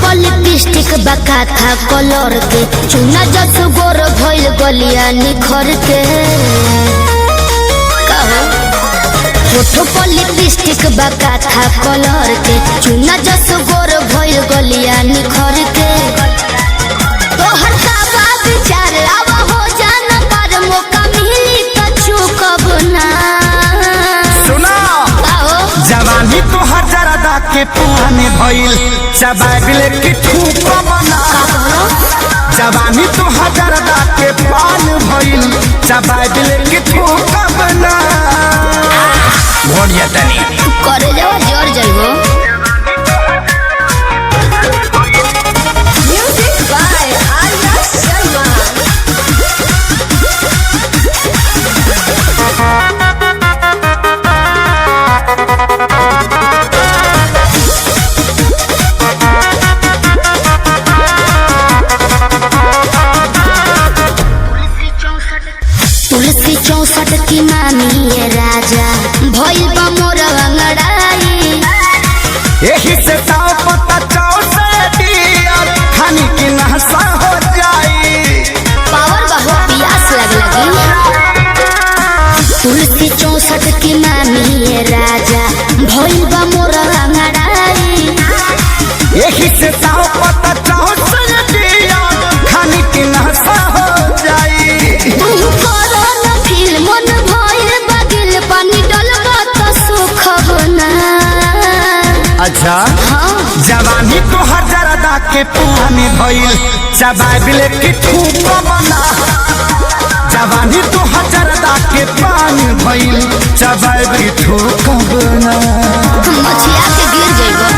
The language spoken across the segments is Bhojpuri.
लिपस्टिक बका था कलर के चुना जस गोर भइल गलिया निखर के होठो पर लिपस्टिक बका था कलर के चुना जस गोर भइल गलिया निखर के तोहर का विचार आवा हो जाना पर मौका मिली त चूकब ना सुना जवानी तोहर जरदा के पुराने भइल चबाबिले की ठूक बना जवानी तोहर जरदा के पान भइल चबाबिले की ठूक बना भोरिया तनी करे जाओ जोर जइबो म्यूजिक बाय आर्या शर्मा तुलसी 64 की मामी ये राजा भइल बा मोर अंगड़ाई यही से ताव पता चाव से दिया खानी की नहसा हो जाई पावर बहु प्यास लगी तुलसी 64 की मामी ये राजा भइल बा मोर अंगड़ाई यही से ताव पता चाव से दिया खानी की नहसा हो जाई अच्छा जवानी तोहर जरदा के पुराने भइल चबाबिले की ठूक बना जवानी तोहर जरदा के पानी भइल चबाबिले की ठूक बना मछिया के गिर जइबो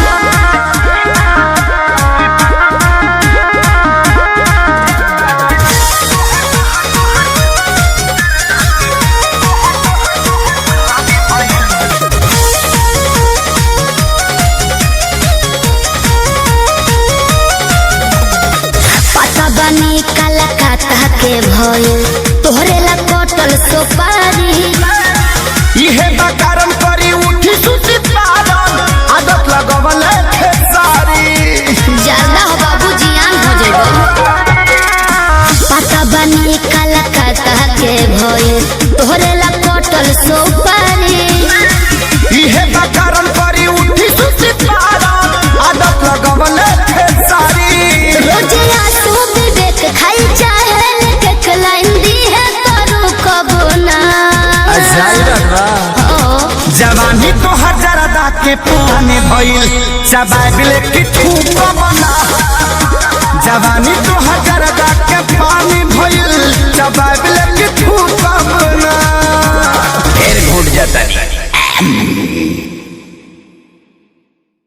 बनी कलकत्ता के भइल तोहरे ला कटल सोपारी इहे बकारम करी उठी सुती पारन आदत लगवल खेसारी ज्यादा हो बाबू जियान हो जइबो पता बनी कलकत्ता के भइल तोहरे ला कटल सोपारी इहे बकारम करी उठी सुती पारन आदत लगवल खेसारी रोजे खाई चाहे लेके लाइन दी है करू कबो ना जवानी तोहर जरदा के पुराने भइल चबाबिले की ठूक बना जवानी तोहर जरदा के पानी भइल चबाबिले